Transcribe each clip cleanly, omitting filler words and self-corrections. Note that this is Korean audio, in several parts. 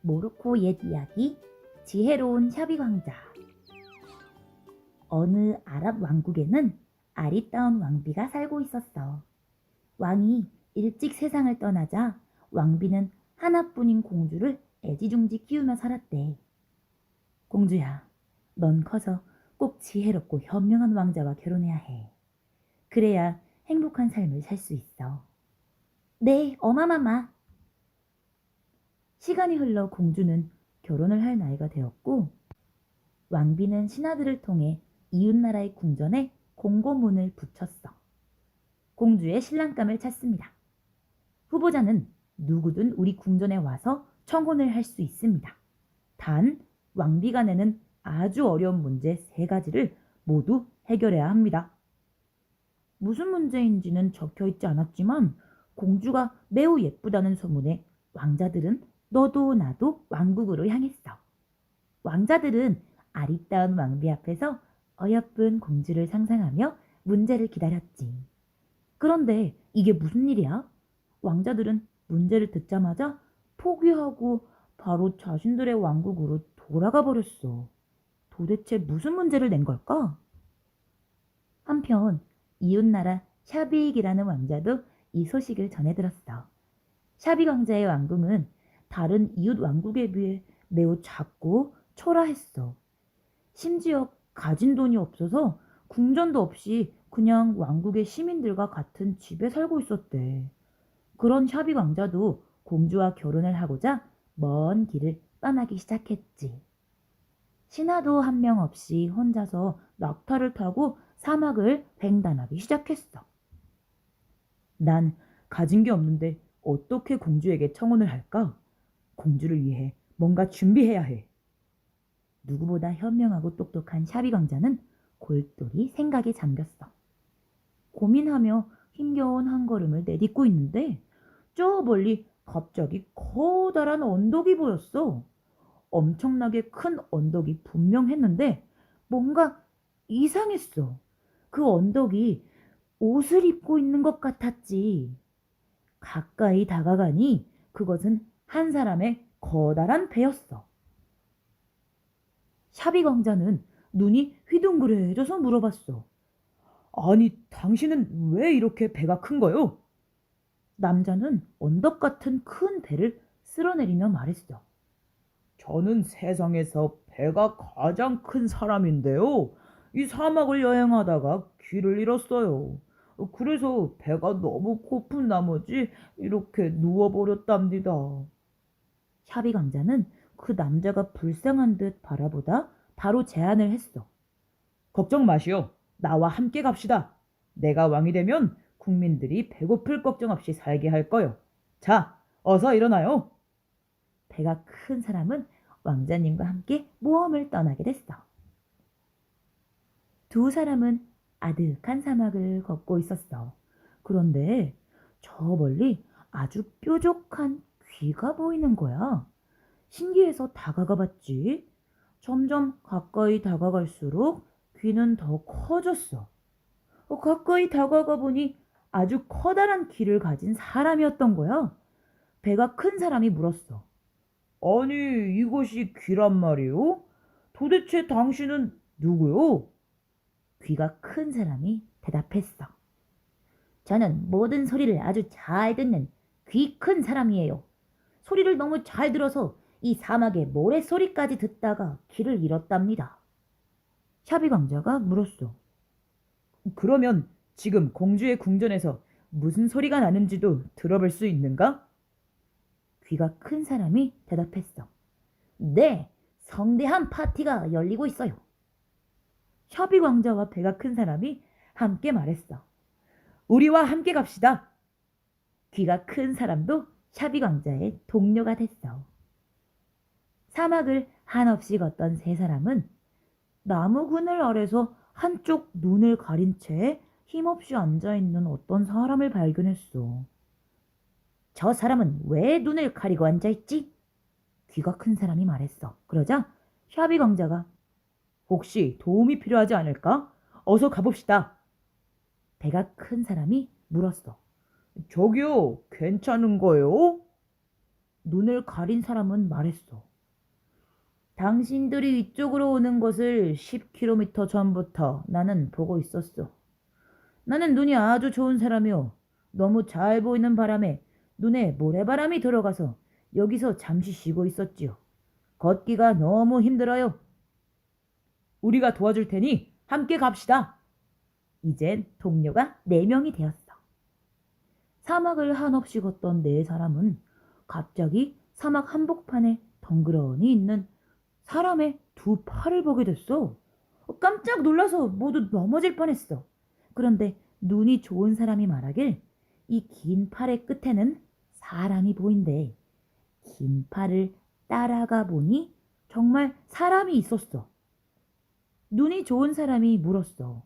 모로코 옛 이야기 지혜로운 샤비 왕자. 어느 아랍 왕국에는 아리따운 왕비가 살고 있었어. 왕이 일찍 세상을 떠나자 왕비는 하나뿐인 공주를 애지중지 키우며 살았대. 공주야, 넌 커서 꼭 지혜롭고 현명한 왕자와 결혼해야 해. 그래야 행복한 삶을 살 수 있어. 네, 어마마마. 시간이 흘러 공주는 결혼을 할 나이가 되었고 왕비는 신하들을 통해 이웃나라의 궁전에 공고문을 붙였어. 공주의 신랑감을 찾습니다. 후보자는 누구든 우리 궁전에 와서 청혼을 할 수 있습니다. 단 왕비가 내는 아주 어려운 문제 3가지를 모두 해결해야 합니다. 무슨 문제인지는 적혀 있지 않았지만 공주가 매우 예쁘다는 소문에 왕자들은 너도 나도 왕국으로 향했어. 왕자들은 아리따운 왕비 앞에서 어여쁜 공주를 상상하며 문제를 기다렸지. 그런데 이게 무슨 일이야? 왕자들은 문제를 듣자마자 포기하고 바로 자신들의 왕국으로 돌아가 버렸어. 도대체 무슨 문제를 낸 걸까? 한편 이웃나라 샤비익이라는 왕자도 이 소식을 전해 들었어. 샤빅 왕자의 왕궁은 다른 이웃 왕국에 비해 매우 작고 초라했어. 심지어 가진 돈이 없어서 궁전도 없이 그냥 왕국의 시민들과 같은 집에 살고 있었대. 그런 샤빅 왕자도 공주와 결혼을 하고자 먼 길을 떠나기 시작했지. 신하도 한 명 없이 혼자서 낙타를 타고 사막을 횡단하기 시작했어. 난 가진 게 없는데 어떻게 공주에게 청혼을 할까? 공주를 위해 뭔가 준비해야 해. 누구보다 현명하고 똑똑한 샤비 왕자는 골똘히 생각에 잠겼어. 고민하며 힘겨운 한 걸음을 내딛고 있는데 저 멀리 갑자기 커다란 언덕이 보였어. 엄청나게 큰 언덕이 분명했는데 뭔가 이상했어. 그 언덕이 옷을 입고 있는 것 같았지. 가까이 다가가니 그것은 한 사람의 커다란 배였어. 샤비 왕자는 눈이 휘둥그레져서 물어봤어. 아니, 당신은 왜 이렇게 배가 큰 거요? 남자는 언덕 같은 큰 배를 쓸어내리며 말했어. 저는 세상에서 배가 가장 큰 사람인데요. 이 사막을 여행하다가 길을 잃었어요. 그래서 배가 너무 고픈 나머지 이렇게 누워버렸답니다. 샤비 왕자는 그 남자가 불쌍한 듯 바라보다 바로 제안을 했어. 걱정 마시오. 나와 함께 갑시다. 내가 왕이 되면 국민들이 배고플 걱정 없이 살게 할 거요. 자, 어서 일어나요. 배가 큰 사람은 왕자님과 함께 모험을 떠나게 됐어. 두 사람은 아득한 사막을 걷고 있었어. 그런데 저 멀리 아주 뾰족한 귀가 보이는 거야. 신기해서 다가가 봤지. 점점 가까이 다가갈수록 귀는 더 커졌어. 가까이 다가가 보니 아주 커다란 귀를 가진 사람이었던 거야. 배가 큰 사람이 물었어. 아니, 이것이 귀란 말이오? 도대체 당신은 누구요? 귀가 큰 사람이 대답했어. 저는 모든 소리를 아주 잘 듣는 귀 큰 사람이에요. 소리를 너무 잘 들어서 이 사막의 모래소리까지 듣다가 귀를 잃었답니다. 샤비 왕자가 물었어. 그러면 지금 공주의 궁전에서 무슨 소리가 나는지도 들어볼 수 있는가? 귀가 큰 사람이 대답했어. 네, 성대한 파티가 열리고 있어요. 샤비 왕자와 배가 큰 사람이 함께 말했어. 우리와 함께 갑시다. 귀가 큰 사람도 샤비 왕자의 동료가 됐어. 사막을 한없이 걷던 3사람은 나무 그늘 아래서 한쪽 눈을 가린 채 힘없이 앉아있는 어떤 사람을 발견했어. 저 사람은 왜 눈을 가리고 앉아있지? 귀가 큰 사람이 말했어. 그러자 샤비 왕자가 혹시 도움이 필요하지 않을까? 어서 가봅시다. 배가 큰 사람이 물었어. 저기요, 괜찮은 거요? 눈을 가린 사람은 말했어. 당신들이 이쪽으로 오는 것을 10km 전부터 나는 보고 있었어. 나는 눈이 아주 좋은 사람이오. 너무 잘 보이는 바람에 눈에 모래바람이 들어가서 여기서 잠시 쉬고 있었지요. 걷기가 너무 힘들어요. 우리가 도와줄 테니 함께 갑시다. 이젠 동료가 4명이 되었어. 사막을 한없이 걷던 4사람은 갑자기 사막 한복판에 덩그러니 있는 사람의 2팔을 보게 됐어. 깜짝 놀라서 모두 넘어질 뻔했어. 그런데 눈이 좋은 사람이 말하길 이 긴 팔의 끝에는 사람이 보인대. 긴 팔을 따라가 보니 정말 사람이 있었어. 눈이 좋은 사람이 물었어.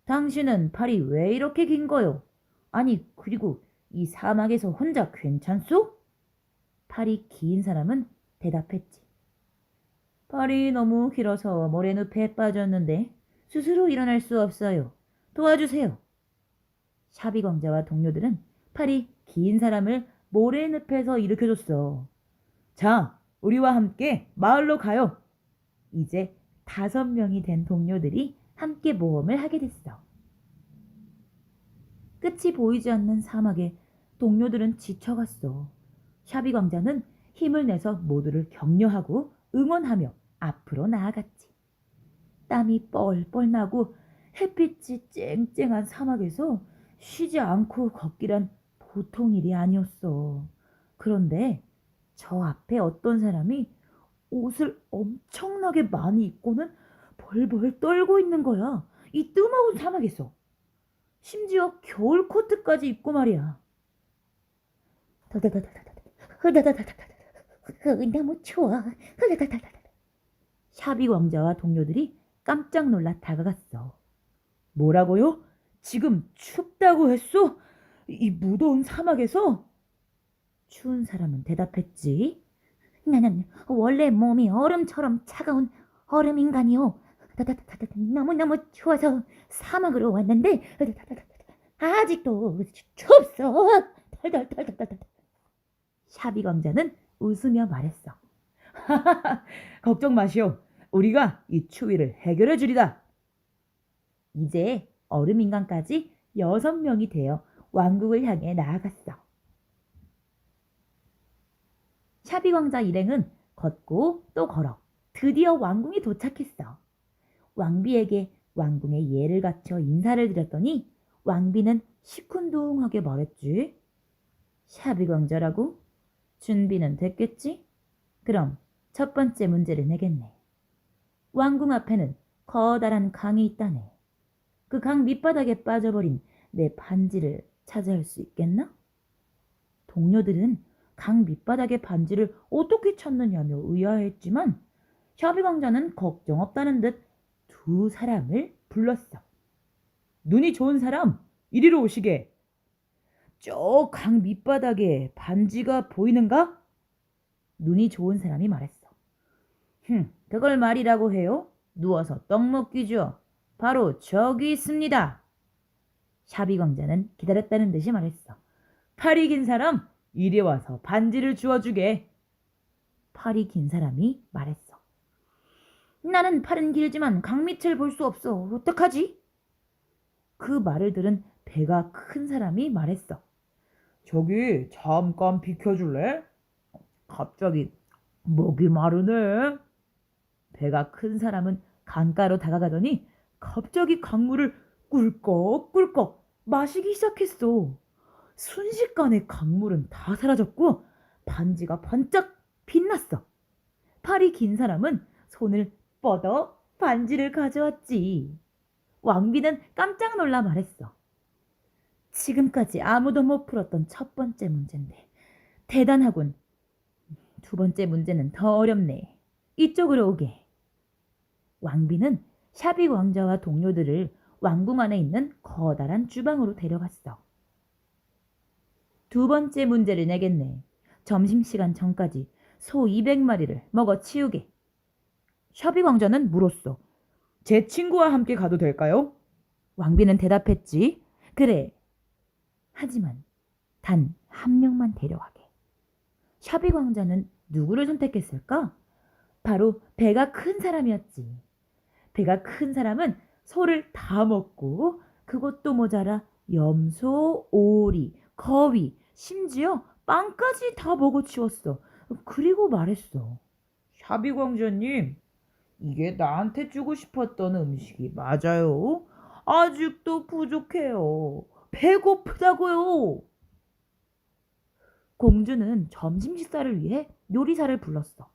당신은 팔이 왜 이렇게 긴 거요? 아니, 그리고 이 사막에서 혼자 괜찮소? 팔이 긴 사람은 대답했지. 팔이 너무 길어서 모래늪에 빠졌는데 스스로 일어날 수 없어요. 도와주세요. 샤비 왕자와 동료들은 팔이 긴 사람을 모래늪에서 일으켜줬어. 자, 우리와 함께 마을로 가요. 이제 5명이 된 동료들이 함께 모험을 하게 됐어. 끝이 보이지 않는 사막에 동료들은 지쳐갔어. 샤비 왕자는 힘을 내서 모두를 격려하고 응원하며 앞으로 나아갔지. 땀이 뻘뻘 나고 햇빛이 쨍쨍한 사막에서 쉬지 않고 걷기란 보통 일이 아니었어. 그런데 저 앞에 어떤 사람이 옷을 엄청나게 많이 입고는 벌벌 떨고 있는 거야. 이 뜨거운 사막에서. 심지어 겨울 코트까지 입고 말이야. 너무 추워. 샤비 왕자와 동료들이 깜짝 놀라 다가갔어. 뭐라고요? 지금 춥다고 했소? 이 무더운 사막에서? 추운 사람은 대답했지. 나는 원래 몸이 얼음처럼 차가운 얼음 인간이요. 너무너무 추워서 사막으로 왔는데 아직도 춥소. 샤비 왕자는 웃으며 말했어. 걱정 마시오. 우리가 이 추위를 해결해 주리다. 이제 얼음 인간까지 6명이 되어 왕국을 향해 나아갔어. 샤비 왕자 일행은 걷고 또 걸어 드디어 왕궁에 도착했어. 왕비에게 왕궁의 예를 갖춰 인사를 드렸더니 왕비는 시큰둥하게 말했지. 샤비 왕자라고? 준비는 됐겠지? 그럼 첫 번째 문제를 내겠네. 왕궁 앞에는 커다란 강이 있다네. 그 강 밑바닥에 빠져버린 내 반지를 차지할 수 있겠나? 동료들은 강 밑바닥의 반지를 어떻게 찾느냐며 의아해했지만 샤비 왕자는 걱정 없다는 듯 2사람을 불렀어. 눈이 좋은 사람, 이리로 오시게. 저 강 밑바닥에 반지가 보이는가? 눈이 좋은 사람이 말했어. 그걸 말이라고 해요? 누워서 떡 먹기죠. 바로 저기 있습니다. 샤비 왕자는 기다렸다는 듯이 말했어. 팔이 긴 사람, 이리 와서 반지를 주워주게. 팔이 긴 사람이 말했어. 나는 팔은 길지만 강 밑을 볼 수 없어. 어떡하지? 그 말을 들은 배가 큰 사람이 말했어. 저기 잠깐 비켜줄래? 갑자기 목이 마르네. 배가 큰 사람은 강가로 다가가더니 갑자기 강물을 꿀꺽꿀꺽 마시기 시작했어. 순식간에 강물은 다 사라졌고 반지가 번쩍 빛났어. 팔이 긴 사람은 손을 뻗어 반지를 가져왔지. 왕비는 깜짝 놀라 말했어. 지금까지 아무도 못 풀었던 첫 번째 문제인데 대단하군. 2번째 문제는 더 어렵네. 이쪽으로 오게. 왕비는 샤비 왕자와 동료들을 왕궁 안에 있는 커다란 주방으로 데려갔어. 2번째 문제를 내겠네. 점심시간 전까지 소 200마리를 먹어 치우게. 샤비 왕자는 물었어. 제 친구와 함께 가도 될까요? 왕비는 대답했지. 그래. 하지만 단 1명만 데려가게. 샤비 왕자는 누구를 선택했을까? 바로 배가 큰 사람이었지. 배가 큰 사람은 소를 다 먹고 그것도 모자라 염소, 오리, 거위, 심지어 빵까지 다 먹어치웠어. 그리고 말했어. 샤비 왕자님, 이게 나한테 주고 싶었던 음식이 맞아요? 아직도 부족해요. 배고프다고요. 공주는 점심 식사를 위해 요리사를 불렀어.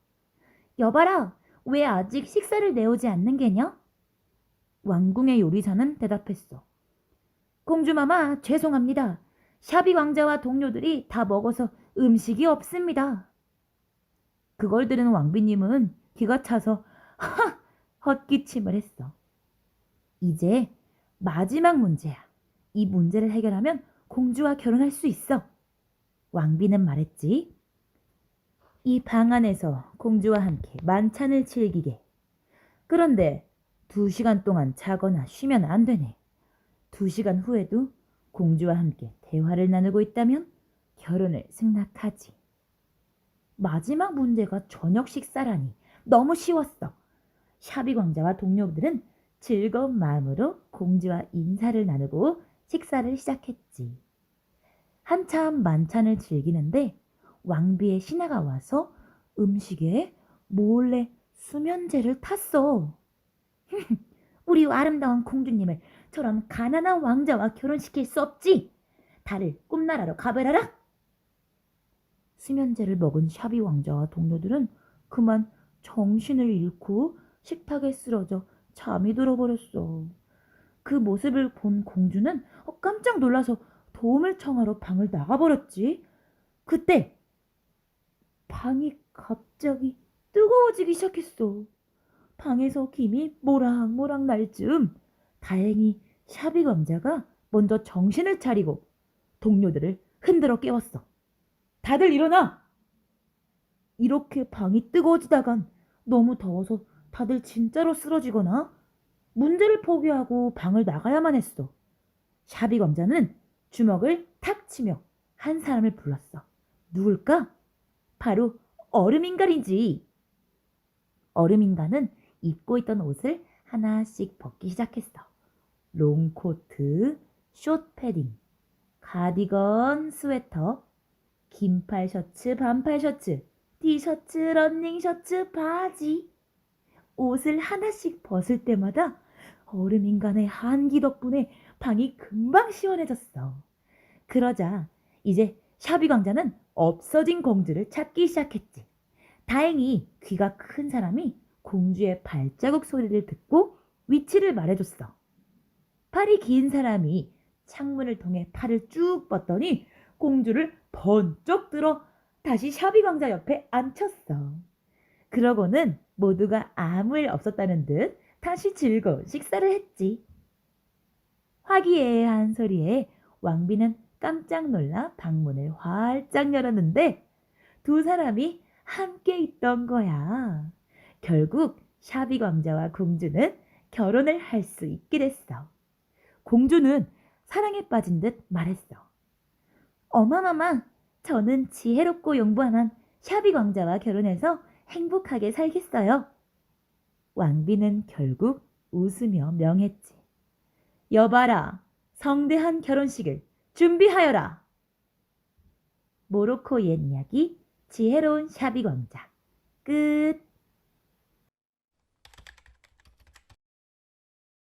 여봐라, 왜 아직 식사를 내오지 않는 게냐? 왕궁의 요리사는 대답했어. 공주마마, 죄송합니다. 샤비 왕자와 동료들이 다 먹어서 음식이 없습니다. 그걸 들은 왕비님은 기가 차서 헛기침을 했어. 이제 마지막 문제야. 이 문제를 해결하면 공주와 결혼할 수 있어. 왕비는 말했지. 이 방 안에서 공주와 함께 만찬을 즐기게. 그런데 2시간 동안 자거나 쉬면 안 되네. 2시간 후에도 공주와 함께 대화를 나누고 있다면 결혼을 승낙하지. 마지막 문제가 저녁 식사라니 너무 쉬웠어. 샤비 왕자와 동료들은 즐거운 마음으로 공주와 인사를 나누고 식사를 시작했지. 한참 만찬을 즐기는데 왕비의 신하가 와서 음식에 몰래 수면제를 탔어. 우리 아름다운 공주님을 저런 가난한 왕자와 결혼시킬 수 없지. 달을 꿈나라로 가버려라. 수면제를 먹은 샤비 왕자와 동료들은 그만 정신을 잃고 식탁에 쓰러져 잠이 들어버렸어. 그 모습을 본 공주는 깜짝 놀라서 도움을 청하러 방을 나가버렸지. 그때 방이 갑자기 뜨거워지기 시작했어. 방에서 김이 모락모락 날 즈음 다행히 샤비 왕자가 먼저 정신을 차리고 동료들을 흔들어 깨웠어. 다들 일어나! 이렇게 방이 뜨거워지다간 너무 더워서 다들 진짜로 쓰러지거나 문제를 포기하고 방을 나가야만 했어. 샤비 왕자는 주먹을 탁 치며 한 사람을 불렀어. 누굴까? 바로 얼음인간이지. 얼음인간은 입고 있던 옷을 하나씩 벗기 시작했어. 롱코트, 숏패딩, 가디건, 스웨터, 긴팔 셔츠, 반팔 셔츠, 티셔츠, 러닝셔츠, 바지. 옷을 하나씩 벗을 때마다 얼음인간의 한기 덕분에 방이 금방 시원해졌어. 그러자 이제 샤비 왕자는 없어진 공주를 찾기 시작했지. 다행히 귀가 큰 사람이 공주의 발자국 소리를 듣고 위치를 말해줬어. 팔이 긴 사람이 창문을 통해 팔을 쭉 뻗더니 공주를 번쩍 들어 다시 샤비 왕자 옆에 앉혔어. 그러고는 모두가 아무 일 없었다는 듯 다시 즐거운 식사를 했지. 화기애애한 소리에 왕비는 깜짝 놀라 방문을 활짝 열었는데 2사람이 함께 있던 거야. 결국 샤비 왕자와 공주는 결혼을 할 수 있게 됐어. 공주는 사랑에 빠진 듯 말했어. 어마마마, 저는 지혜롭고 용감한 샤비 왕자와 결혼해서 행복하게 살겠어요. 왕비는 결국 웃으며 명했지. 여봐라, 성대한 결혼식을 준비하여라. 모로코 옛 이야기 지혜로운 샤비 왕자 끝.